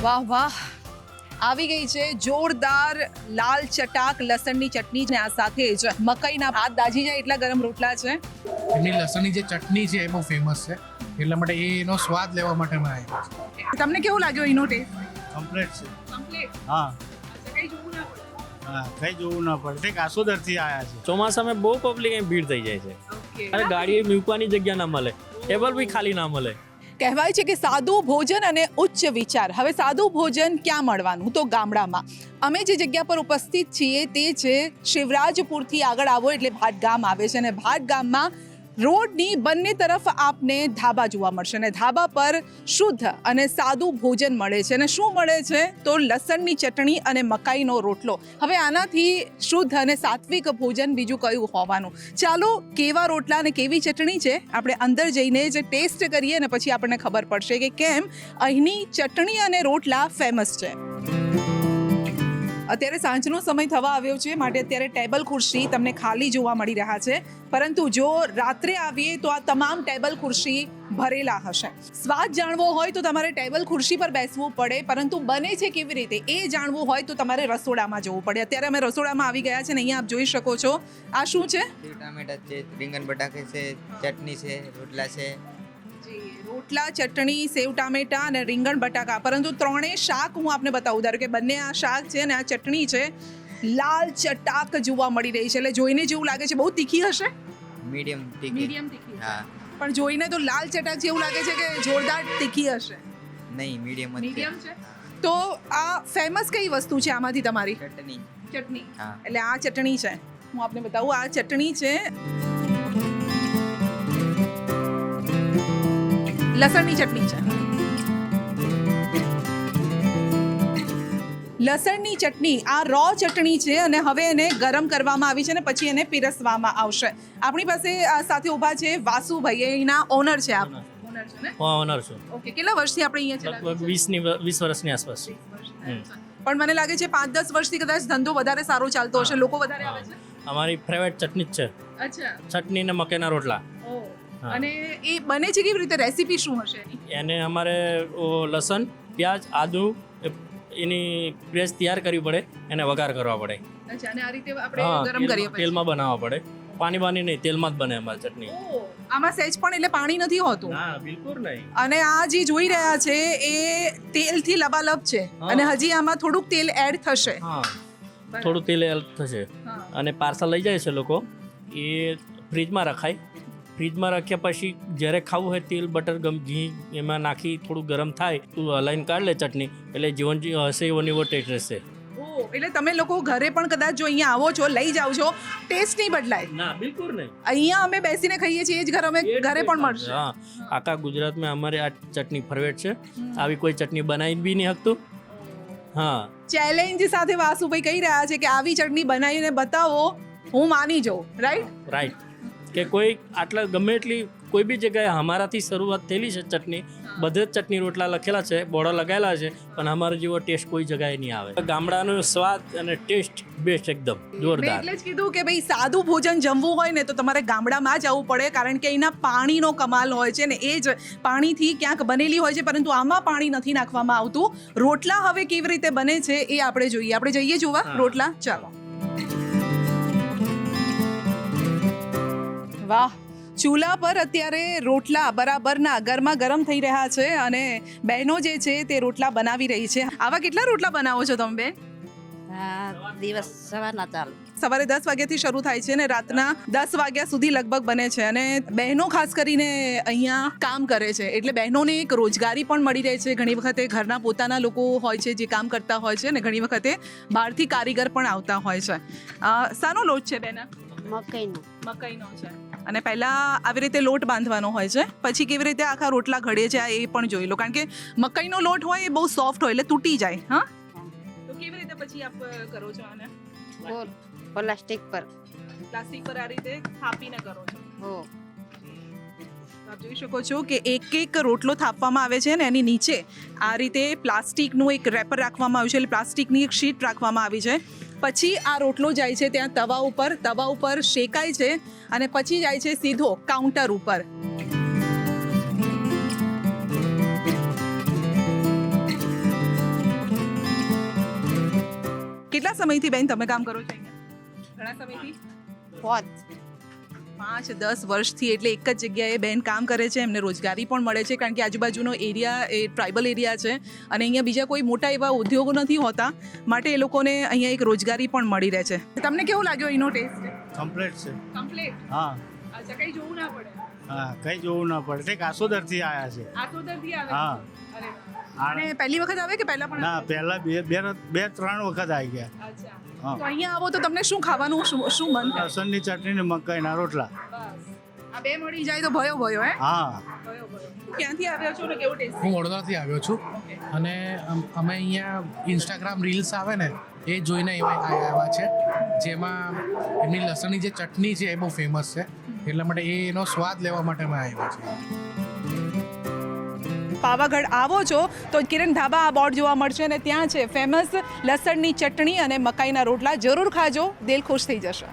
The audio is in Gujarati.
વાહ વાહ, આવી ગઈ છે જોરદાર લાલ ચટાક લસણની ચટણી ને આ સાથે જ મકાઈના હાથ દાજી જાય એટલા ગરમ રોટલા છે. એમની લસણની જે ચટણી છે એ બહુ ફેમસ છે, એટલા માટે એનો સ્વાદ લેવા માટે મેં આવ્યો છું. તમને કેવું લાગ્યો એનો ટેસ્ટ? કમ્પ્લીટ છે. કમ્પ્લીટ. હા કઈ જોવું ના પડે. હા કઈ જોવું ના પડે. ઠીક આસુદરથી આવ્યા છે. ચોમાસામાં બહુ પબ્લિક અહીં ભીડ થઈ જાય છે. ઓકે. અને ગાડી મૂકવાની જગ્યા ના મળે, ટેબલ બી ખાલી ના મળે. કહેવાય છે કે સાદું ભોજન અને ઉચ્ચ વિચાર. હવે સાદું ભોજન ક્યાં મળવાનું? તો ગામડામાં. અમે જે જગ્યા પર ઉપસ્થિત છીએ તે છે શિવરાજપુરથી આગળ આવો એટલે ભાટ ગામ આવે છે, અને ભાટ ગામમાં રોડની બંને તરફ આપને ધાબા જોવા મળશે, અને ધાબા પર શુદ્ધ અને સાદું ભોજન મળે છે. અને શું મળે છે? તો લસણની ચટણી અને મકાઈનો રોટલો. હવે આનાથી શુદ્ધ અને સાત્વિક ભોજન બીજું કયું હોવાનું? ચાલો કેવા રોટલા અને કેવી ચટણી છે આપણે અંદર જઈને જે ટેસ્ટ કરીએ ને પછી આપણને ખબર પડશે કે કેમ અહીંની ચટણી અને રોટલા ફેમસ છે. અત્યારે સાંજનો સમય થવા આવ્યો છે, માટે અત્યારે ટેબલ ખુરશી તમને ખાલી જોવા મળી રહ્યા છે, પરંતુ જો રાત્રે આવીએ તો આ તમામ ટેબલ ખુરશી ભરેલા હશે. સ્વાદ જાણવો હોય તો તમારે ટેબલ ખુરશી પર બેસવું પડે, પરંતુ બને છે કેવી રીતે એ જાણવું હોય તો તમારે રસોડામાં જવું પડે. અત્યારે અમે રસોડામાં આવી ગયા છે ને અહીંયા આપ જોઈ શકો છો આ શું છે? ટામેટા છે, રીંગણ બટાકે છે, ચટણી છે, રોટલા છે. રોટલા, ચટણી, સેવ ટામેટા અને રીંગણ બટાકા. પરંતુ ત્રણેય શાક હું આપને બતાવું. ધારો કે બંને આ શાક છે અને આ ચટણી છે, લાલ ચટાક જોવા મળી રહી છે. એટલે જોઈને જેવું લાગે છે બહુ તીખી હશે. મીડિયમ તીખી. મીડિયમ તીખી. હા. પણ જોઈને તો લાલ ચટાક છે એવું લાગે છે કે જોરદાર તીખી હશે. નહીં, મીડિયમ જ છે. મીડિયમ છે. તો આ ફેમસ કઈ વસ્તુ છે આમાંથી તમારી? ચટણી. ચટણી. હા. એટલે આ ચટણી છે, હું આપને બતાવું. આ ચટણી છે લસણની ચટણી છે. લસણની ચટણી આ રો ચટણી છે, અને હવે એને ગરમ કરવામાં આવી છે અને પછી એને પીરસવામાં આવશે. આપણી પાસે સાથે ઊભા છે વાસુભાઈ, અહીંના ઓનર છે આપ. ઓનર છે ને? ઓનર છું. ઓકે. કેટલા વર્ષથી આપણે અહીંયા લગભગ ચલાવીએ 20 વર્ષની આસપાસ. છીએ? પણ મને લાગે છે 5-10 વર્ષથી કદાચ ધંધો વધારે સારો ચાલતો હશે, લોકો વધારે આવે છે. અમારી ફેવરેટ ચટણી જ છે, અચ્છા. ચટણી ને મકાઈના રોટલા. હા. અને એ બને છે કેવી રીતે? રેસીપી શું હશે એની? એને અમારે લસણ, પ્યાજ, આદુ એની પેસ્ટ તૈયાર કરવી પડે, એને વઘાર કરવા પડે. અચ્છા. અને આ રીતે આપણે ગરમ કરીએ પછી તેલમાં બનાવવા પડે. પાણી બાની નહીં, તેલમાં જ બને અમારી ચટણી. ઓહ, આમાં સહેજ પણ એટલે પાણી નથી હોતું. ના, બિલકુલ નહીં. અને આ જે જોઈ રહ્યા છે એ તેલથી લબાલબ છે, હા. અને હજી આમાં થોડુંક તેલ એડ થશે. હા, થોડું તેલ એડ થશે. હા. અને પાર્સલ લઈ જાય છે લોકો, એ ફ્રીજમાં રખાય. ફ્રીજમાં રાખ્યા પછી જ્યારે ખાવું હોય તેલ, બટર, ઘી એમાં નાખી થોડું ગરમ થાય તું હલાઈને કાઢ લે ચટણી, એટલે જીવન હશે એવો ને એવો ટેસ્ટ રહેશે. ઓહ, એટલે તમે લોકો ઘરે પણ કદાચ જો અહીંયા આવો છો, લઈ જાઓ છો, ટેસ્ટ નહીં બદલાય. ના, બિલકુલ નહીં. અહીંયા અમે બેસીને ખાઈએ છીએ એ જ ઘર અમે ઘરે પણ મળશે. હા, આખા ગુજરાતમાં અમારે આ ચટણી ફેવરેટ છે. આવી કોઈ ચટણી બનાવી બી નહીં શકતું. હા, ચેલેન્જ સાથે વાસુભાઈ કહી રહ્યા છે કે આવી ચટણી બનાવીને બતાવો, હું માની જાઉં. રાઈટ. કે કોઈ આટલા ગમે એટલી કોઈ બી જગ્યાએ અમારાથી શરૂઆત થયેલી છે ચટણી, બધે જ ચટણી રોટલા લખેલા છે, બોર્ડર લગાવેલા છે, પણ અમારો જેવો ટેસ્ટ કોઈ જગ્યાએ નહીં આવે. ગામડાનો સ્વાદ અને ટેસ્ટ બેસ્ટ, એકદમ મેં જોરદાર. એટલે જ કીધું કે ભાઈ સાદું ભોજન જમવું હોય ને તો તમારે ગામડામાં જ આવવું પડે, કારણ કે અહીંના પાણીનો કમાલ હોય છે ને એ જ પાણીથી ક્યાંક બનેલી હોય છે, પરંતુ આમાં પાણી નથી નાખવામાં આવતું. રોટલા હવે કેવી રીતે બને છે એ આપણે જોઈએ. આપણે જઈએ જોવા રોટલા. ચાલો. વાહ, ચૂલા પર અત્યારે રોટલા બરાબરના ગરમા ગરમ થઈ રહ્યા છે, અને બહેનો જે છે તે રોટલા બનાવી રહી છે. આવા કેટલા રોટલા બનાવો છો તમે બેન? દિવસ સવારના ચાલુ. સવારે 10 વાગ્યાથી શરૂ થાય છે ને રાતના 10 વાગ્યા સુધી લગભગ બને છે. અને બહેનો ખાસ કરીને અહીંયા કામ કરે છે, એટલે બહેનોને એક રોજગારી પણ મળી રહે છે. ઘણી વખતે ઘરના પોતાના લોકો હોય છે જે કામ કરતા હોય છે, અને ઘણી વખતે બહારથી કારીગર પણ આવતા હોય છે. શાનો લોટ છે બેન? મકાઈનો. મકાઈનો છે. અને પહેલા આવી રીતે લોટ બાંધવાનો હોય છે, પછી કેવી રીતે આખા રોટલા ઘડે છે એ પણ જોઈ લો, કારણ કે મકાઈનો લોટ હોય એ બહુ સોફ્ટ હોય એટલે તૂટી જાય. હા, તો કેવી રીતે પછી આપ કરો છો આને? પ્લાસ્ટિક પર. પ્લાસ્ટિક પર આ રીતે થાપીને કરો છો? હો. આપ જોઈ શકો છો કે એક એક રોટલો થાપવામાં આવે છે ને એની નીચે આ રીતે પ્લાસ્ટિકનું એક રેપર રાખવામાં આવ્યું છે, એટલે પ્લાસ્ટિકની એક શીટ રાખવામાં આવી છે. પછી આ રોટલો જાય છે ત્યાં તવા ઉપર શેકાય છે, અને પછી જાય છે સીધો કાઉન્ટર ઉપર. કેટલા સમયથી બેન તમે કામ કરો છો અહીંયા ઘણા સમયથી પોત 5-10 વર્ષથી એટલે એક જ જગ્યાએ બેન કામ કરે છે એમને રોજગારી પણ મળે છે કારણ કે આજુબાજુનો એરિયા એ ટ્રાઇબલ એરિયા છે અને અહીંયા બીજા કોઈ મોટા એવા ઉદ્યોગો નથી હોતા માટે એ લોકોને અહીંયા એક રોજગારી પણ મળી રહે છે તમને કેવું લાગ્યો એનો ટેસ્ટ કમ્પ્લીટ છે કમ્પ્લીટ હા અચ્છા કંઈ જોવું ના પડે હા કંઈ જોવું ના પડે ઠીક આસોદરથી આવ્યા છે આસોદરથી આવે હા અરે અને અને પહેલી વખત આવે કે પહેલા પણ ના પહેલા બે ત્રણ વખત આવી ગયા અચ્છા હા. તો અહીંયા આવો તો તમને શું ખાવાનું શું મન થાય? લસણની ચટણી ને મકાઈના રોટલા બસ આ બે મળી જાય તો ભયો હે હા ક્યાંથી આવ્યો છો ને કેવો ટેસ્ટ હું વડોદરાથી આવ્યો છું અને અમે અહીંયા ઇન્સ્ટાગ્રામ રીલ્સ આવે ને એ જોઈને આવ્યા છે જેમાં એમની લસણની જે ચટણી છે એ બહુ ફેમસ છે એટલા માટે એનો સ્વાદ લેવા માટે અમે આવ્યા છીએ પાવાગઢ આવો છો તો કિરણ ધાબા આ બોર્ડ જોવા મળશે અને ત્યાં છે ફેમસ લસણની ચટણી અને મકાઈના રોટલા જરૂર ખાજો દિલ ખુશ થઈ જશે